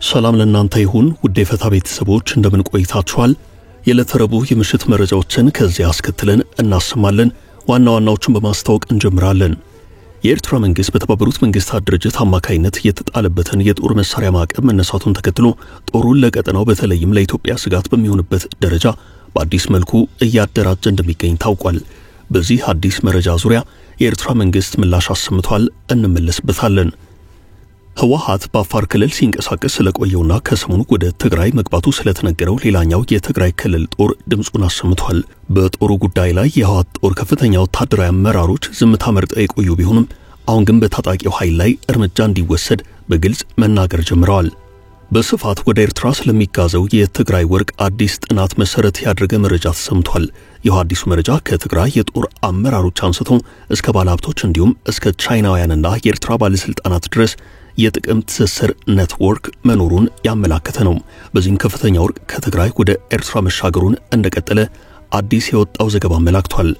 ሰላም ለእናንተ ይሁን ውድ የፈታ ቤተሰቦች እንደምን ቆይታችኋል? የለተረቡ የምሽት መረጃዎችን ከዚህ አስከትለን እናሰማለን። ዋና ዋናዎቹን በማስተዋወቅ እንጀምራለን። የኤርትራ መንግስት በተባበሩት መንግስታት ድርጅት አማካይነት የተጣለበትን የጦር መሳሪያ ማዕቀብ መነሳቱን ተከትሎ ጦሩን ለቀጠናው በተለይም ለኢትዮጵያ ስጋት በሚሆንበት ደረጃ በአዲስ መልኩ እያደራጀ እንደሚገኝ ታውቋል። በዚህ አዲስ መረጃ ዙሪያ የኤርትራ መንግስት ምላሽ አሰምቷል፣ እንመለስበታለን። ህወሓት በአፋር ክልል ሲንቀሳቀስ ስለቆየውና ከሰሞኑ ወደ ትግራይ መግባቱ ስለተነገረው ሌላኛው የትግራይ ክልል ጦር ድምጹን አሰምቷል። በጦሩ ጉዳይ ላይ የህወሓት ጦር ከፍተኛ ወታደራዊ አመራሮች ዝምታ መርጠው የቆዩ ቢሆንም አሁን ግን በታጣቂው ኃይል ላይ እርምጃ እንዲወሰድ በግልጽ መናገር ጀምረዋል። በስፋት ወደ ኤርትራ ስለሚጋዘው የትግራይ ወርቅ አዲስ ጥናት መሰረት ያደረገ መረጃ ተሰምቷል። ይህ አዲሱ መረጃ ከትግራይ የጦር አመራሮች አንስቶ እስከ ባለሀብቶች እንዲሁም እስከ ቻይናውያንና የኤርትራ ባለስልጣናት ድረስ የጥቅም ትስስር ኔትወርክ መኖሩን ያመላከተ ነው። በዚህም ከፍተኛ ወርቅ ከትግራይ ወደ ኤርትራ መሻገሩን እንደቀጠለ አዲስ የወጣው ዘገባ አመላክቷል።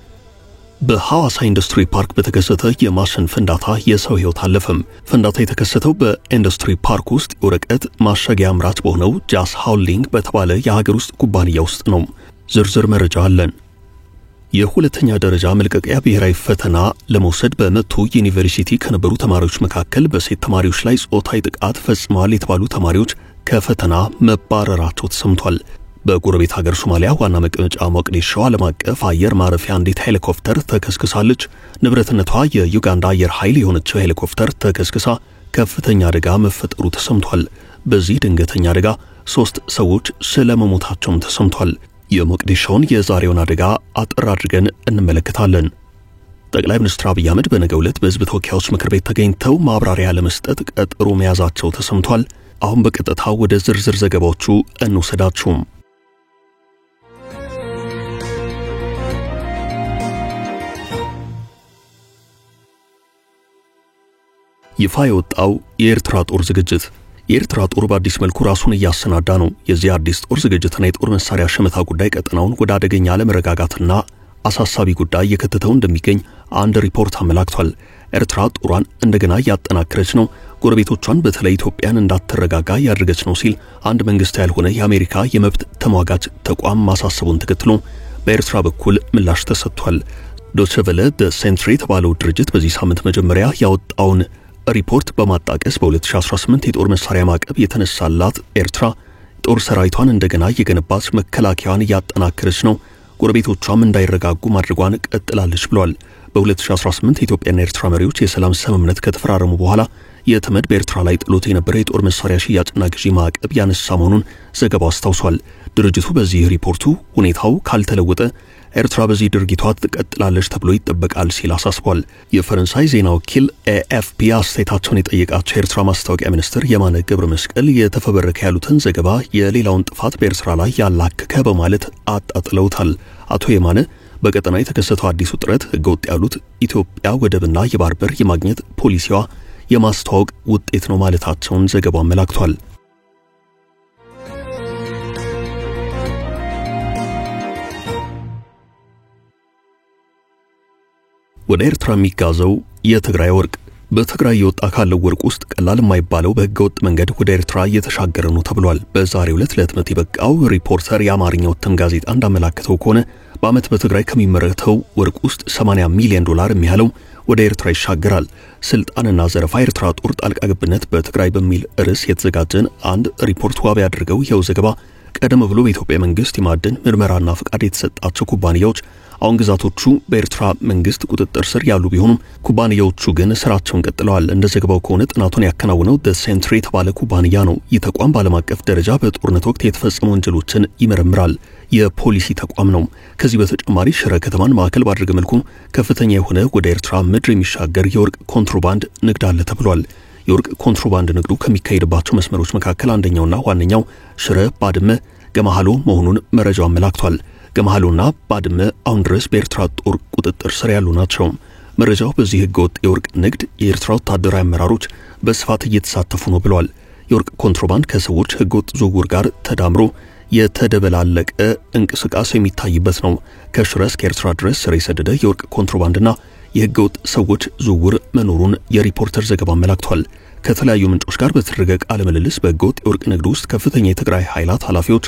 በሐዋሳ ኢንዱስትሪ ፓርክ በተከሰተ የማሽን ፍንዳታ የሰው ህይወት አለፈም። ፍንዳታ የተከሰተው በኢንዱስትሪ ፓርክ ውስጥ የወረቀት ማሸጊያ አምራች በሆነው ጃስ ሃውሊንግ በተባለ የሀገር ውስጥ ኩባንያ ውስጥ ነው። ዝርዝር መረጃ አለን። የሁለተኛ ደረጃ መልቀቂያ ብሔራዊ ፈተና ለመውሰድ በመቱ ዩኒቨርሲቲ ከነበሩ ተማሪዎች መካከል በሴት ተማሪዎች ላይ ጾታዊ ጥቃት ፈጽመዋል የተባሉ ተማሪዎች ከፈተና መባረራቸው ተሰምቷል። በጎረቤት ሀገር ሶማሊያ ዋና መቀመጫ ሞቃዲሾ ዓለም አቀፍ አየር ማረፊያ አንዲት ሄሊኮፕተር ተከስክሳለች። ንብረትነቷ የዩጋንዳ አየር ኃይል የሆነችው ሄሊኮፕተር ተከስክሳ ከፍተኛ አደጋ መፈጠሩ ተሰምቷል። በዚህ ድንገተኛ አደጋ 3 ሰዎች ስለመሞታቸውም ተሰምቷል። የሞቃዲሾን የዛሬውን አደጋ አጥር አድርገን እንመለከታለን። ጠቅላይ ሚኒስትር አብይ አህመድ በነገው ዕለት በህዝብ ተወካዮች ምክር ቤት ተገኝተው ማብራሪያ ለመስጠት ቀጠሮ መያዛቸው ተሰምቷል። አሁን በቀጥታ ወደ ዝርዝር ዘገባዎቹ እንወስዳችሁ። ይፋ የወጣው የኤርትራ ጦር ዝግጅት። የኤርትራ ጦር በአዲስ መልኩ ራሱን እያሰናዳ ነው። የዚህ አዲስ ጦር ዝግጅትና የጦር መሳሪያ ሸመታ ጉዳይ ቀጠናውን ወደ አደገኛ አለመረጋጋትና አሳሳቢ ጉዳይ እየከተተው እንደሚገኝ አንድ ሪፖርት አመላክቷል። ኤርትራ ጦሯን እንደገና ያጠናከረች ነው፣ ጎረቤቶቿን በተለይ ኢትዮጵያን እንዳትረጋጋ ያደረገች ነው ሲል አንድ መንግስታዊ ያልሆነ የአሜሪካ የመብት ተሟጋች ተቋም ማሳሰቡን ተከትሎ በኤርትራ በኩል ምላሽ ተሰጥቷል። ዶይቼ ቬለ ሴንትሪ የተባለው ድርጅት በዚህ ሳምንት መጀመሪያ ያወጣውን ሪፖርት በማጣቀስ በ2018 የጦር መሳሪያ ማዕቀብ የተነሳላት ኤርትራ ጦር ሰራዊቷን እንደገና የገነባች መከላከያን ያጠናከረች ነው፣ ጎረቤቶቿም እንዳይረጋጉ ማድረጓን ቀጥላለች ብሏል። በ2018 የኢትዮጵያና ኤርትራ መሪዎች የሰላም ስምምነት ከተፈራረሙ በኋላ የተመድ በኤርትራ ላይ ጥሎት የነበረ የጦር መሳሪያ ሽያጭና ግዢ ማዕቀብ ያነሳ መሆኑን ዘገባው አስታውሷል። ድርጅቱ በዚህ ሪፖርቱ ሁኔታው ካልተለወጠ ኤርትራ በዚህ ድርጊቷ ትቀጥላለች ተብሎ ይጠበቃል ሲል አሳስቧል። የፈረንሳይ ዜና ወኪል ኤኤፍፒ አስተያየታቸውን የጠየቃቸው የኤርትራ ማስታወቂያ ሚኒስትር የማነ ገብረ መስቀል የተፈበረከ ያሉትን ዘገባ የሌላውን ጥፋት በኤርትራ ላይ ያላከከ በማለት አጣጥለውታል። አቶ የማነ በቀጠናው የተከሰተው አዲሱ ጥረት ህገወጥ ያሉት ኢትዮጵያ ወደብና የባህር በር የማግኘት ፖሊሲዋ የማስተዋወቅ ውጤት ነው ማለታቸውን ዘገባው አመላክቷል። ወደ ኤርትራ የሚጋዘው የትግራይ ወርቅ። በትግራይ የወጣ ካለው ወርቅ ውስጥ ቀላል የማይባለው በህገወጥ መንገድ ወደ ኤርትራ እየተሻገረ ነው ተብሏል። በዛሬው ዕለት ለህትመት የበቃው ሪፖርተር የአማርኛው እትም ጋዜጣ እንዳመላከተው ከሆነ በአመት በትግራይ ከሚመረተው ወርቅ ውስጥ 80 ሚሊዮን ዶላር የሚያለው ወደ ኤርትራ ይሻገራል። ስልጣንና ዘረፋ ኤርትራ ጦር ጣልቃ ገብነት በትግራይ በሚል ርዕስ የተዘጋጀን አንድ ሪፖርት ዋቢ ያደረገው ይኸው ዘገባ ቀደም ብሎ በኢትዮጵያ መንግስት የማዕድን ምርመራና ፍቃድ የተሰጣቸው ኩባንያዎች አሁን ግዛቶቹ በኤርትራ መንግስት ቁጥጥር ስር ያሉ ቢሆኑም ኩባንያዎቹ ግን ስራቸውን ቀጥለዋል። እንደ ዘገባው ከሆነ ጥናቱን ያከናወነው ሴንትሪ የተባለ ኩባንያ ነው። ይህ ተቋም በዓለም አቀፍ ደረጃ በጦርነት ወቅት የተፈጸሙ ወንጀሎችን ይመረምራል። የፖሊሲ ተቋም ነው። ከዚህ በተጨማሪ ሽረ ከተማን ማዕከል ባደረገ መልኩ ከፍተኛ የሆነ ወደ ኤርትራ ምድር የሚሻገር የወርቅ ኮንትሮባንድ ንግድ አለ ተብሏል። የወርቅ ኮንትሮባንድ ንግዱ ከሚካሄድባቸው መስመሮች መካከል አንደኛውና ዋነኛው ሽረ፣ ባድመ፣ ገማሃሎ መሆኑን መረጃው አመላክቷል። ገማሃሎና ባድመ አሁን ድረስ በኤርትራ ጦር ቁጥጥር ስር ያሉ ናቸው። መረጃው በዚህ ህገወጥ የወርቅ ንግድ የኤርትራ ወታደራዊ አመራሮች በስፋት እየተሳተፉ ነው ብለዋል። የወርቅ ኮንትሮባንድ ከሰዎች ህገወጥ ዝውውር ጋር ተዳምሮ የተደበላለቀ እንቅስቃሴ የሚታይበት ነው። ከሽረ እስከ ኤርትራ ድረስ ስር የሰደደ የወርቅ ኮንትሮባንድና የህገወጥ ሰዎች ዝውውር መኖሩን የሪፖርተር ዘገባ አመላክቷል። ከተለያዩ ምንጮች ጋር በተደረገ ቃለ ምልልስ በህገወጥ የወርቅ ንግድ ውስጥ ከፍተኛ የትግራይ ኃይላት ኃላፊዎች፣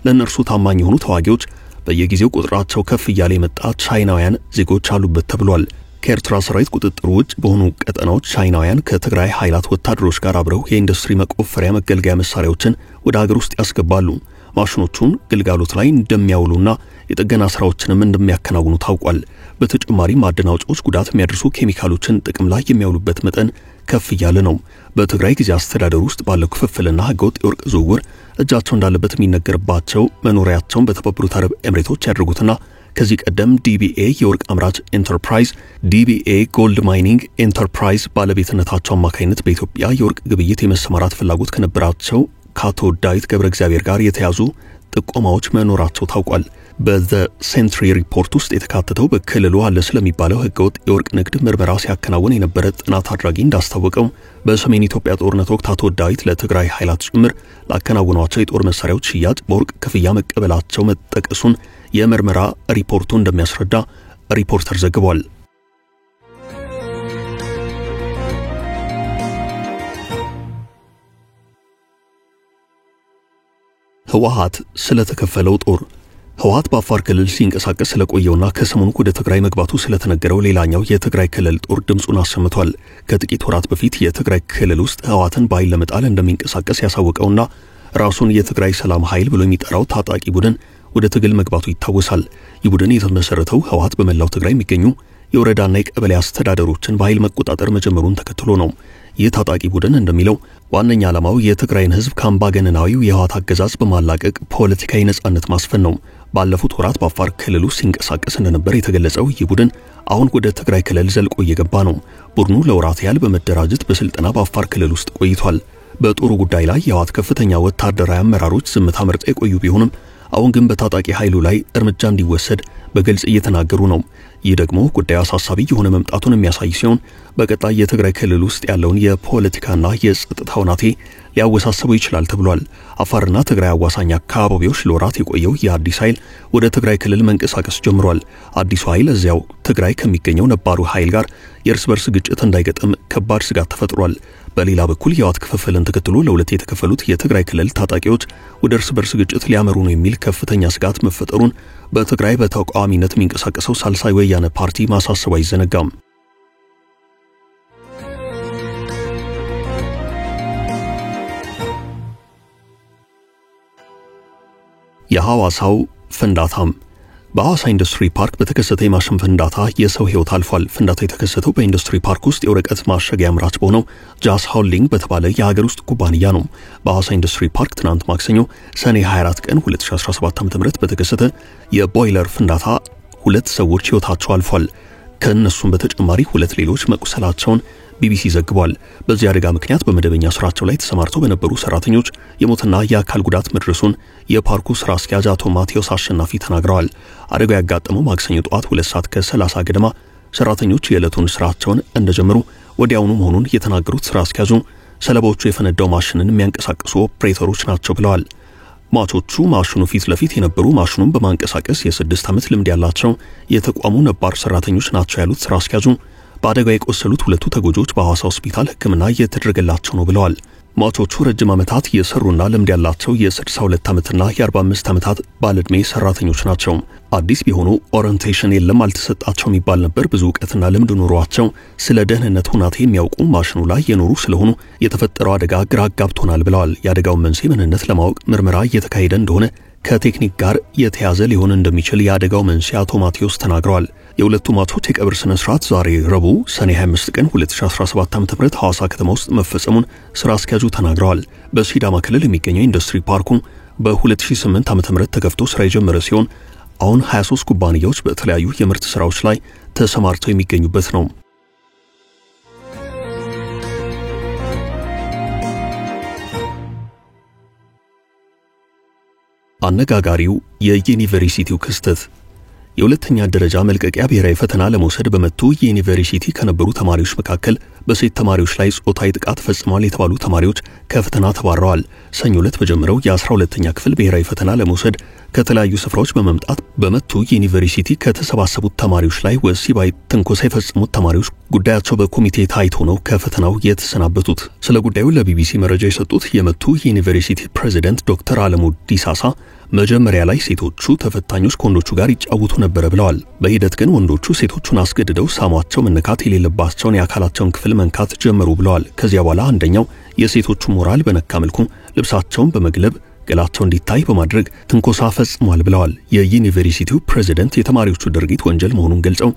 ለእነርሱ ታማኝ የሆኑ ተዋጊዎች፣ በየጊዜው ቁጥራቸው ከፍ እያለ የመጣ ቻይናውያን ዜጎች አሉበት ተብሏል። ከኤርትራ ሰራዊት ቁጥጥር ውጭ በሆኑ ቀጠናዎች ቻይናውያን ከትግራይ ኃይላት ወታደሮች ጋር አብረው የኢንዱስትሪ መቆፈሪያ መገልገያ መሳሪያዎችን ወደ ሀገር ውስጥ ያስገባሉ። ማሽኖቹን ግልጋሎት ላይ እንደሚያውሉና የጥገና ስራዎችንም እንደሚያከናውኑ ታውቋል። በተጨማሪም ማዕድን አውጪዎች ጉዳት የሚያደርሱ ኬሚካሎችን ጥቅም ላይ የሚያውሉበት መጠን ከፍ እያለ ነው። በትግራይ ጊዜ አስተዳደር ውስጥ ባለው ክፍፍልና ህገወጥ የወርቅ ዝውውር እጃቸው እንዳለበት የሚነገርባቸው መኖሪያቸውን በተባበሩት አረብ ኤምሬቶች ያደርጉትና ከዚህ ቀደም ዲቢኤ የወርቅ አምራች ኢንተርፕራይዝ፣ ዲቢኤ ጎልድ ማይኒንግ ኢንተርፕራይዝ ባለቤትነታቸው አማካኝነት በኢትዮጵያ የወርቅ ግብይት የመሰማራት ፍላጎት ከነበራቸው ከአቶ ዳዊት ገብረ እግዚአብሔር ጋር የተያዙ ጥቆማዎች መኖራቸው ታውቋል። በዘ ሴንትሪ ሪፖርት ውስጥ የተካተተው በክልሉ አለ ስለሚባለው ህገወጥ የወርቅ ንግድ ምርመራ ሲያከናውን የነበረ ጥናት አድራጊ እንዳስታወቀው በሰሜን ኢትዮጵያ ጦርነት ወቅት አቶ ዳዊት ለትግራይ ኃይላት ጭምር ላከናወኗቸው የጦር መሳሪያዎች ሽያጭ በወርቅ ክፍያ መቀበላቸው መጠቀሱን የምርመራ ሪፖርቱ እንደሚያስረዳ ሪፖርተር ዘግቧል። ህወሓት ስለተከፈለው ጦር ህወሓት በአፋር ክልል ሲንቀሳቀስ ስለቆየውና ከሰሞኑ ወደ ትግራይ መግባቱ ስለተነገረው ሌላኛው የትግራይ ክልል ጦር ድምጹን አሰምቷል። ከጥቂት ወራት በፊት የትግራይ ክልል ውስጥ ህወሓትን በኃይል ለመጣል እንደሚንቀሳቀስ ያሳወቀውና ራሱን የትግራይ ሰላም ኃይል ብሎ የሚጠራው ታጣቂ ቡድን ወደ ትግል መግባቱ ይታወሳል። ይህ ቡድን የተመሰረተው ህወሓት በመላው ትግራይ የሚገኙ የወረዳና የቀበሌ አስተዳደሮችን በኃይል መቆጣጠር መጀመሩን ተከትሎ ነው። ይህ ታጣቂ ቡድን እንደሚለው ዋነኛ ዓላማው የትግራይን ህዝብ ከአምባገነናዊው የህወሓት አገዛዝ በማላቀቅ ፖለቲካዊ ነጻነት ማስፈን ነው። ባለፉት ወራት በአፋር ክልል ውስጥ ሲንቀሳቀስ እንደነበር የተገለጸው ይህ ቡድን አሁን ወደ ትግራይ ክልል ዘልቆ እየገባ ነው። ቡድኑ ለወራት ያህል በመደራጀት በስልጠና በአፋር ክልል ውስጥ ቆይቷል። በጦሩ ጉዳይ ላይ የህወሓት ከፍተኛ ወታደራዊ አመራሮች ዝምታ መርጠው የቆዩ ቢሆንም አሁን ግን በታጣቂ ኃይሉ ላይ እርምጃ እንዲወሰድ በግልጽ እየተናገሩ ነው። ይህ ደግሞ ጉዳዩ አሳሳቢ የሆነ መምጣቱን የሚያሳይ ሲሆን በቀጣይ የትግራይ ክልል ውስጥ ያለውን የፖለቲካና የጸጥታ ሁናቴ ሊያወሳስበው ይችላል ተብሏል። አፋርና ትግራይ አዋሳኝ አካባቢዎች ለወራት የቆየው የአዲስ ኃይል ወደ ትግራይ ክልል መንቀሳቀስ ጀምሯል። አዲሱ ኃይል እዚያው ትግራይ ከሚገኘው ነባሩ ኃይል ጋር የእርስ በርስ ግጭት እንዳይገጥም ከባድ ስጋት ተፈጥሯል። በሌላ በኩል የህወሓት ክፍፍልን ተከትሎ ለሁለት የተከፈሉት የትግራይ ክልል ታጣቂዎች ወደ እርስ በርስ ግጭት ሊያመሩ ነው የሚል ከፍተኛ ስጋት መፈጠሩን በትግራይ በተቃዋሚነት የሚንቀሳቀሰው ሳልሳይ ወያነ ፓርቲ ማሳሰቡ አይዘነጋም። የሐዋሳው ፍንዳታም በሐዋሳ ኢንዱስትሪ ፓርክ በተከሰተ የማሽን ፍንዳታ የሰው ህይወት አልፏል። ፍንዳታው የተከሰተው በኢንዱስትሪ ፓርክ ውስጥ የወረቀት ማሸጊያ አምራች በሆነው ጃስ ሆልዲንግ በተባለ የሀገር ውስጥ ኩባንያ ነው። በሐዋሳ ኢንዱስትሪ ፓርክ ትናንት ማክሰኞ ሰኔ 24 ቀን 2017 ዓ.ም በተከሰተ የቦይለር ፍንዳታ 2 ሰዎች ህይወታቸው አልፏል። ከነሱም በተጨማሪ 2 ሌሎች መቁሰላቸውን ቢቢሲ ዘግቧል። በዚህ አደጋ ምክንያት በመደበኛ ስራቸው ላይ ተሰማርተው በነበሩ ሰራተኞች የሞትና የአካል ጉዳት መድረሱን የፓርኩ ስራ አስኪያጅ አቶ ማቴዎስ አሸናፊ ተናግረዋል። አደጋው ያጋጠመው ማክሰኞ ጠዋት 2 ሰዓት ከ30 ገደማ ሰራተኞች የዕለቱን ስራቸውን እንደጀመሩ ወዲያውኑ መሆኑን የተናገሩት ስራ አስኪያጁ ሰለባዎቹ የፈነዳው ማሽንን የሚያንቀሳቅሱ ኦፕሬተሮች ናቸው ብለዋል። ማቾቹ ማሽኑ ፊት ለፊት የነበሩ ማሽኑን በማንቀሳቀስ የ6 ዓመት ልምድ ያላቸው የተቋሙ ነባር ሰራተኞች ናቸው ያሉት ስራ አስኪያጁ በአደጋው የቆሰሉት 2 ተጎጂዎች በሐዋሳ ሆስፒታል ሕክምና እየተደረገላቸው ነው ብለዋል። ማቾቹ ረጅም ዓመታት የሰሩና ልምድ ያላቸው የ62 ዓመትና የ45 ዓመታት ባለዕድሜ ሰራተኞች ናቸው። አዲስ ቢሆኑ ኦሪንቴሽን የለም አልተሰጣቸው የሚባል ነበር። ብዙ ዕውቀትና ልምድ ኖሯቸው ስለ ደህንነት ሁናቴ የሚያውቁ ማሽኑ ላይ የኖሩ ስለሆኑ የተፈጠረው አደጋ ግራ አጋብቶናል ብለዋል። የአደጋውን መንስኤ ምንነት ለማወቅ ምርመራ እየተካሄደ እንደሆነ ከቴክኒክ ጋር የተያዘ ሊሆን እንደሚችል የአደጋው መንስኤ አቶ ማቴዎስ ተናግረዋል። የሁለቱ ማቾች የቀብር ስነ ስርዓት ዛሬ ረቡዕ ሰኔ 25 ቀን 2017 ዓ.ም ሐዋሳ ከተማ ውስጥ መፈጸሙን ስራ አስኪያጁ ተናግረዋል። በሲዳማ ክልል የሚገኘው ኢንዱስትሪ ፓርኩ በ2008 ዓ.ም ተከፍቶ ስራ የጀመረ ሲሆን አሁን 23 ኩባንያዎች በተለያዩ የምርት ስራዎች ላይ ተሰማርተው የሚገኙበት ነው። አነጋጋሪው የዩኒቨርሲቲው ክስተት የሁለተኛ ደረጃ መልቀቂያ ብሔራዊ ፈተና ለመውሰድ በመጡ የዩኒቨርሲቲ ከነበሩ ተማሪዎች መካከል በሴት ተማሪዎች ላይ ጾታዊ ጥቃት ፈጽመዋል የተባሉ ተማሪዎች ከፈተና ተባረዋል። ሰኞ ዕለት በጀመረው የ12ኛ ክፍል ብሔራዊ ፈተና ለመውሰድ ከተለያዩ ስፍራዎች በመምጣት በመቱ ዩኒቨርሲቲ ከተሰባሰቡት ተማሪዎች ላይ ወሲባዊ ትንኮሳ የፈጸሙት ተማሪዎች ጉዳያቸው በኮሚቴ ታይቶ ነው ከፈተናው የተሰናበቱት። ስለ ጉዳዩ ለቢቢሲ መረጃ የሰጡት የመቱ ዩኒቨርሲቲ ፕሬዝዳንት ዶክተር አለሙ ዲሳሳ መጀመሪያ ላይ ሴቶቹ ተፈታኞች ከወንዶቹ ጋር ይጫወቱ ነበር ብለዋል። በሂደት ግን ወንዶቹ ሴቶቹን አስገድደው ሳሟቸው፣ መነካት የሌለባቸውን የአካላቸውን ክፍል መንካት ጀመሩ ብለዋል። ከዚያ በኋላ አንደኛው የሴቶቹ ሞራል በነካ መልኩ ልብሳቸውን በመግለብ ገላቸው እንዲታይ በማድረግ ትንኮሳ ፈጽሟል ብለዋል። የዩኒቨርሲቲው ፕሬዝዳንት የተማሪዎቹ ድርጊት ወንጀል መሆኑን ገልጸው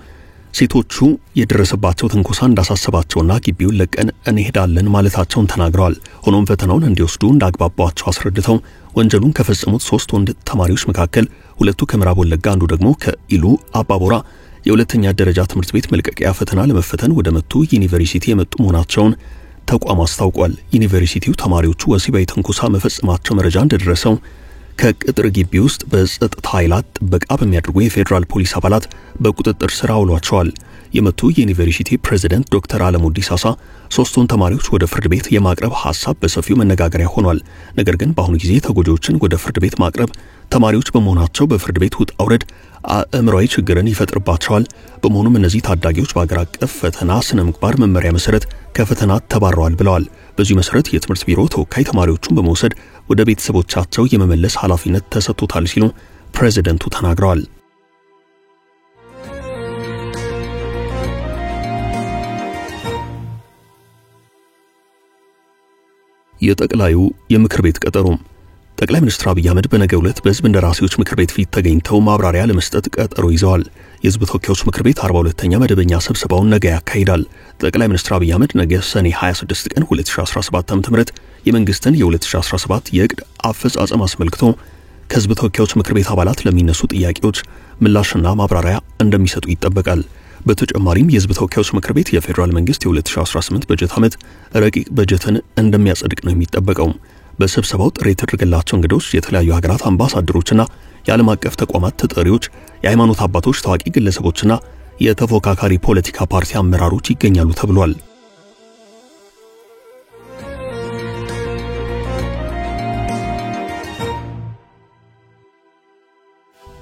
ሴቶቹ የደረሰባቸው ትንኮሳ እንዳሳሰባቸውና ግቢውን ለቀን እንሄዳለን ማለታቸውን ተናግረዋል። ሆኖም ፈተናውን እንዲወስዱ እንዳግባባቸው አስረድተው ወንጀሉን ከፈጸሙት 3 ወንድ ተማሪዎች መካከል 2ቱ ከምዕራብ ወለጋ፣ አንዱ ደግሞ ከኢሉ አባቦራ የሁለተኛ ደረጃ ትምህርት ቤት መልቀቂያ ፈተና ለመፈተን ወደ መቱ ዩኒቨርሲቲ የመጡ መሆናቸውን ተቋም አስታውቋል። ዩኒቨርሲቲው ተማሪዎቹ ወሲባዊ ትንኮሳ መፈጸማቸው መረጃ እንደደረሰው ከቅጥር ግቢ ውስጥ በጸጥታ ኃይላት ጥበቃ በሚያደርጉ የፌዴራል ፖሊስ አባላት በቁጥጥር ስር አውሏቸዋል። የመቱ ዩኒቨርሲቲ ፕሬዝዳንት ዶክተር አለሙ ዲሳሳ 3ቱን ተማሪዎች ወደ ፍርድ ቤት የማቅረብ ሐሳብ በሰፊው መነጋገሪያ ሆኗል። ነገር ግን በአሁኑ ጊዜ ተጎጂዎችን ወደ ፍርድ ቤት ማቅረብ ተማሪዎች በመሆናቸው በፍርድ ቤት ውጣ ውረድ አእምሯዊ ችግርን ይፈጥርባቸዋል። በመሆኑም እነዚህ ታዳጊዎች በአገር አቀፍ ፈተና ስነ ምግባር መመሪያ መሰረት ከፈተና ተባረዋል ብለዋል። በዚህ መሰረት የትምህርት ቢሮ ተወካይ ተማሪዎቹን በመውሰድ ወደ ቤተሰቦቻቸው የመመለስ ኃላፊነት ተሰጥቶታል ሲሉ ፕሬዝዳንቱ ተናግረዋል። የጠቅላዩ የምክር ቤት ቀጠሮ ጠቅላይ ሚኒስትር አብይ አህመድ በነገው ዕለት በሕዝብ እንደራሴዎች ምክር ቤት ፊት ተገኝተው ማብራሪያ ለመስጠት ቀጠሮ ይዘዋል። የሕዝብ ተወካዮች ምክር ቤት 42ኛ መደበኛ ስብሰባውን ነገ ያካሂዳል። ጠቅላይ ሚኒስትር አብይ አህመድ ነገ ሰኔ 26 ቀን 2017 ዓ.ም የመንግስትን የ2017 የዕቅድ አፈጻጸም አስመልክቶ ከሕዝብ ተወካዮች ምክር ቤት አባላት ለሚነሱ ጥያቄዎች ምላሽና ማብራሪያ እንደሚሰጡ ይጠበቃል። በተጨማሪም የሕዝብ ተወካዮች ምክር ቤት የፌዴራል መንግስት የ2018 በጀት ዓመት ረቂቅ በጀትን እንደሚያጸድቅ ነው የሚጠበቀው። በስብሰባው ጥሪ የተደረገላቸው እንግዶች የተለያዩ ሀገራት አምባሳደሮችና የዓለም አቀፍ ተቋማት ተጠሪዎች፣ የሃይማኖት አባቶች፣ ታዋቂ ግለሰቦችና የተፎካካሪ ፖለቲካ ፓርቲ አመራሮች ይገኛሉ ተብሏል።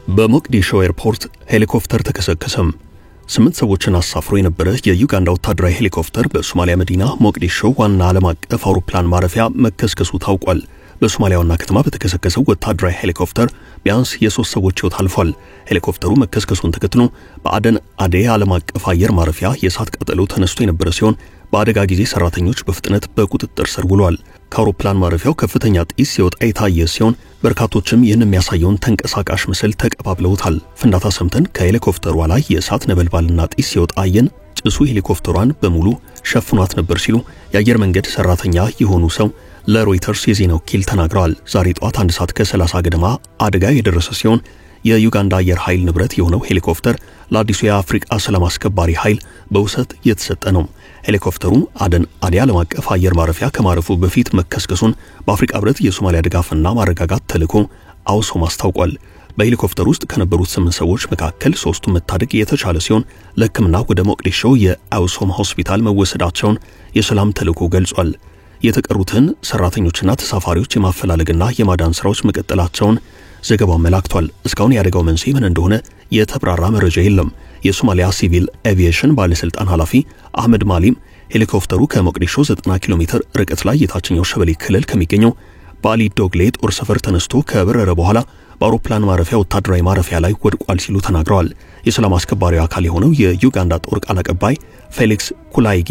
በሞቃዲሾ ኤርፖርት ሄሊኮፕተር ተከሰከሰም። 8 ሰዎችን አሳፍሮ የነበረ የዩጋንዳ ወታደራዊ ሄሊኮፕተር በሶማሊያ መዲና ሞቃዲሾ ዋና ዓለም አቀፍ አውሮፕላን ማረፊያ መከስከሱ ታውቋል። በሶማሊያ ዋና ከተማ በተከሰከሰው ወታደራዊ ሄሊኮፕተር ቢያንስ የ3 ሰዎች ሕይወት አልፏል። ሄሊኮፕተሩ መከስከሱን ተከትሎ በአደን አዴ ዓለም አቀፍ አየር ማረፊያ የእሳት ቃጠሎ ተነስቶ የነበረ ሲሆን በአደጋ ጊዜ ሰራተኞች በፍጥነት በቁጥጥር ስር ውለዋል። ከአውሮፕላን ማረፊያው ከፍተኛ ጢስ ሲወጣ የታየ ሲሆን በርካቶችም ይህን የሚያሳየውን ተንቀሳቃሽ ምስል ተቀባብለውታል። ፍንዳታ ሰምተን ከሄሊኮፕተሯ ላይ የእሳት ነበልባልና ጢስ ሲወጣ አየን። ጭሱ ሄሊኮፕተሯን በሙሉ ሸፍኗት ነበር ሲሉ የአየር መንገድ ሰራተኛ የሆኑ ሰው ለሮይተርስ የዜና ወኪል ተናግረዋል። ዛሬ ጠዋት 1 ሰዓት ከ30 ገደማ አደጋ የደረሰ ሲሆን የዩጋንዳ አየር ኃይል ንብረት የሆነው ሄሊኮፕተር ለአዲሱ የአፍሪካ ሰላም አስከባሪ ኃይል በውሰት የተሰጠ ነው። ሄሊኮፕተሩ አደን አዴ ዓለም አቀፍ አየር ማረፊያ ከማረፉ በፊት መከስከሱን በአፍሪካ ህብረት የሶማሊያ ድጋፍና ማረጋጋት ተልዕኮ አውሶም አስታውቋል። በሄሊኮፕተሩ ውስጥ ከነበሩት 8 ሰዎች መካከል 3ቱ መታደግ የተቻለ ሲሆን ለሕክምና ወደ ሞቃዲሾ የአውሶም ሆስፒታል መወሰዳቸውን የሰላም ተልዕኮ ገልጿል። የተቀሩትን ሰራተኞችና ተሳፋሪዎች የማፈላለግና የማዳን ስራዎች መቀጠላቸውን ዘገባው መላክቷል። እስካሁን የአደጋው መንስኤ ምን እንደሆነ የተብራራ መረጃ የለም። የሶማሊያ ሲቪል ኤቪዬሽን ባለስልጣን ኃላፊ አህመድ ማሊም ሄሊኮፕተሩ ከሞቃዲሾ 90 ኪሎ ሜትር ርቀት ላይ የታችኛው ሸበሌ ክልል ከሚገኘው ባሊ ዶግሌ ጦር ሰፈር ተነስቶ ከበረረ በኋላ በአውሮፕላን ማረፊያ ወታደራዊ ማረፊያ ላይ ወድቋል ሲሉ ተናግረዋል። የሰላም አስከባሪው አካል የሆነው የዩጋንዳ ጦር ቃል አቀባይ ፌሊክስ ኩላይጌ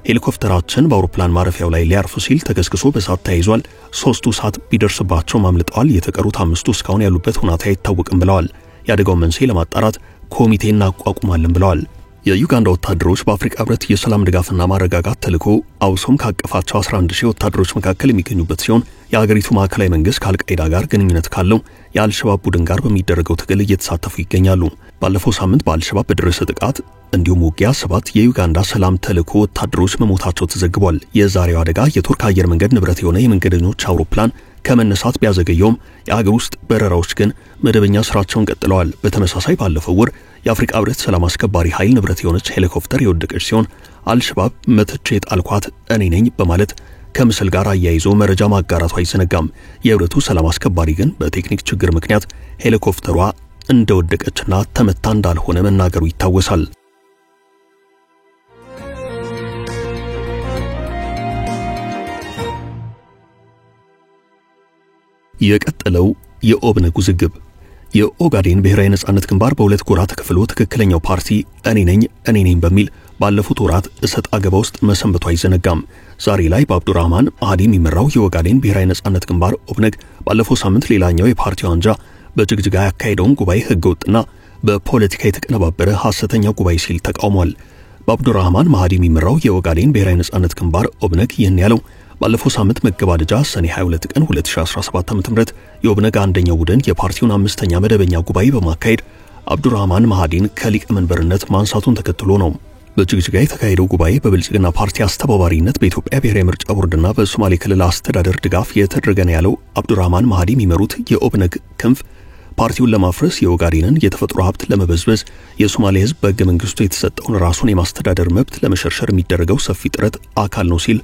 ሄሊኮፕተራችን በአውሮፕላን ማረፊያው ላይ ሊያርፍ ሲል ተከስክሶ በእሳት ተያይዟል። 3ቱ እሳት ቢደርስባቸው አምልጠዋል። የተቀሩት 5ቱ እስካሁን ያሉበት ሁኔታ አይታወቅም ብለዋል። የአደጋውን መንስኤ ለማጣራት ኮሚቴ እናቋቁማለን ብለዋል። የዩጋንዳ ወታደሮች በአፍሪካ ህብረት የሰላም ድጋፍና ማረጋጋት ተልዕኮ አውሶም ካቀፋቸው 11000 ወታደሮች መካከል የሚገኙበት ሲሆን የሀገሪቱ ማዕከላዊ መንግስት ከአልቃይዳ ጋር ግንኙነት ካለው የአልሸባብ ቡድን ጋር በሚደረገው ትግል እየተሳተፉ ይገኛሉ። ባለፈው ሳምንት በአልሸባብ በደረሰ ጥቃት እንዲሁም ውጊያ 7 የዩጋንዳ ሰላም ተልዕኮ ወታደሮች መሞታቸው ተዘግቧል። የዛሬው አደጋ የቱርክ አየር መንገድ ንብረት የሆነ የመንገደኞች አውሮፕላን ከመነሳት ቢያዘገየውም የአገር ውስጥ በረራዎች ግን መደበኛ ስራቸውን ቀጥለዋል። በተመሳሳይ ባለፈው ወር የአፍሪካ ህብረት ሰላም አስከባሪ ኃይል ንብረት የሆነች ሄሊኮፕተር የወደቀች ሲሆን አልሸባብ መትቼ ጣልኳት እኔ ነኝ በማለት ከምስል ጋር አያይዞ መረጃ ማጋራቱ አይዘነጋም። የህብረቱ ሰላም አስከባሪ ግን በቴክኒክ ችግር ምክንያት ሄሊኮፕተሯ እንደወደቀችና ተመታ እንዳልሆነ መናገሩ ይታወሳል። የቀጠለው የኦብነግ ውዝግብ የኦጋዴን ብሔራዊ ነጻነት ግንባር በሁለት ጎራ ተከፍሎ ትክክለኛው ፓርቲ እኔ ነኝ በሚል ባለፉት ወራት እሰጥ አገባ ውስጥ መሰንበቱ አይዘነጋም። ዛሬ ላይ በአብዱራህማን ማህዲ የሚመራው የኦጋዴን ብሔራዊ ነጻነት ግንባር ኦብነግ ባለፈው ሳምንት ሌላኛው የፓርቲው አንጃ በጅግጅጋ ያካሄደውን ጉባኤ ህገወጥና በፖለቲካ የተቀነባበረ ሐሰተኛ ጉባኤ ሲል ተቃውሟል። በአብዱራህማን ማህዲ የሚመራው የኦጋዴን ብሔራዊ ነጻነት ግንባር ኦብነግ ይህን ያለው ባለፈው ሳምንት መገባደጃ ሰኔ 22 ቀን 2017 ዓ.ም የኦብነግ አንደኛው ቡድን የፓርቲውን አምስተኛ መደበኛ ጉባኤ በማካሄድ አብዱራህማን ማህዲን ከሊቀመንበርነት ማንሳቱን ተከትሎ ነው። በጅግጅጋ የተካሄደው ጉባኤ በብልጽግና ፓርቲ አስተባባሪነት በኢትዮጵያ ብሔራዊ ምርጫ ቦርድና በሶማሌ ክልል አስተዳደር ድጋፍ የተደረገ ነው ያለው አብዱራህማን ማህዲ የሚመሩት የኦብነግ ክንፍ ፓርቲውን ለማፍረስ የኦጋዴንን የተፈጥሮ ሀብት ለመበዝበዝ የሶማሌ ህዝብ በሕገ መንግስቱ የተሰጠውን ራሱን የማስተዳደር መብት ለመሸርሸር የሚደረገው ሰፊ ጥረት አካል ነው ሲል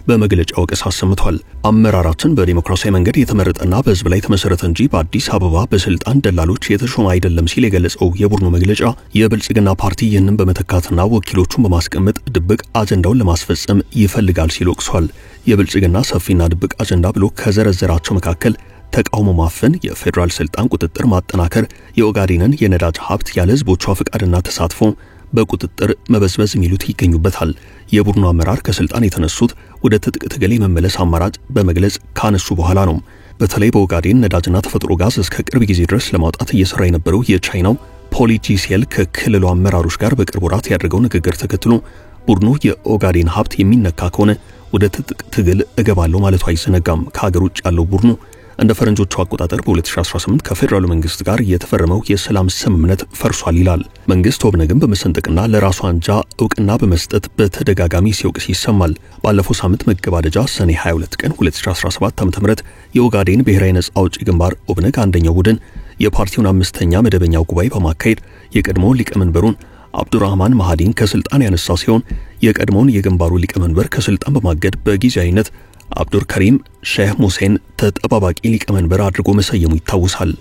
በመግለጫው ወቀሳ አሰምቷል። አመራራችን በዲሞክራሲያዊ መንገድ የተመረጠና በህዝብ ላይ ተመሰረተ እንጂ በአዲስ አበባ በስልጣን ደላሎች የተሾመ አይደለም ሲል የገለጸው የቡድኑ መግለጫ የብልጽግና ፓርቲ ይህንን በመተካትና ወኪሎቹን በማስቀመጥ ድብቅ አጀንዳውን ለማስፈጸም ይፈልጋል ሲል ወቅሷል። የብልጽግና ሰፊና ድብቅ አጀንዳ ብሎ ከዘረዘራቸው መካከል ተቃውሞ ማፈን፣ የፌደራል ስልጣን ቁጥጥር ማጠናከር፣ የኦጋዴንን የነዳጅ ሀብት ያለ ህዝቦቿ ፍቃድና ተሳትፎ በቁጥጥር መበዝበዝ የሚሉት ይገኙበታል። የቡድኑ አመራር ከስልጣን የተነሱት ወደ ትጥቅ ትግል መመለስ አማራጭ በመግለጽ ካነሱ በኋላ ነው። በተለይ በኦጋዴን ነዳጅና ተፈጥሮ ጋዝ እስከ ቅርብ ጊዜ ድረስ ለማውጣት እየሰራ የነበረው የቻይናው ፖሊጂሲኤል ከክልሉ አመራሮች ጋር በቅርብ ወራት ያደረገው ንግግር ተከትሎ ቡድኑ የኦጋዴን ሀብት የሚነካ ከሆነ ወደ ትጥቅ ትግል እገባለሁ ማለቱ አይዘነጋም። ከሀገር ውጭ ያለው ቡድኑ እንደ ፈረንጆቹ አቆጣጠር በ2018 ከፌደራሉ መንግስት ጋር የተፈረመው የሰላም ስምምነት ፈርሷል ይላል። መንግስት ኦብነግን በመሰንጠቅና ለራሱ አንጃ እውቅና በመስጠት በተደጋጋሚ ሲወቅስ ይሰማል። ባለፈው ሳምንት መገባደጃ ሰኔ 22 ቀን 2017 ዓ.ም የኦጋዴን ብሔራዊ ነጻ አውጪ ግንባር ኦብነግ አንደኛው ቡድን የፓርቲውን አምስተኛ መደበኛው ጉባኤ በማካሄድ የቀድሞውን ሊቀመንበሩን አብዱራህማን ማህዲን ከስልጣን ያነሳ ሲሆን የቀድሞውን የግንባሩ ሊቀመንበር ከስልጣን በማገድ በጊዜያዊነት አብዱር ከሪም ሼህ ሙሴን ተጠባባቂ ሊቀመንበር አድርጎ መሰየሙ ይታወሳል።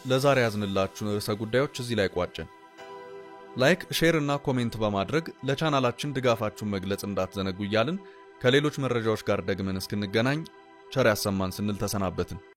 ለዛሬ ያዝንላችሁ ርዕሰ ጉዳዮች እዚህ ላይ ቋጨን። ላይክ፣ ሼር እና ኮሜንት በማድረግ ለቻናላችን ድጋፋችሁን መግለጽ እንዳትዘነጉ እያልን ከሌሎች መረጃዎች ጋር ደግመን እስክንገናኝ ቸር ያሰማን ስንል ተሰናበትን።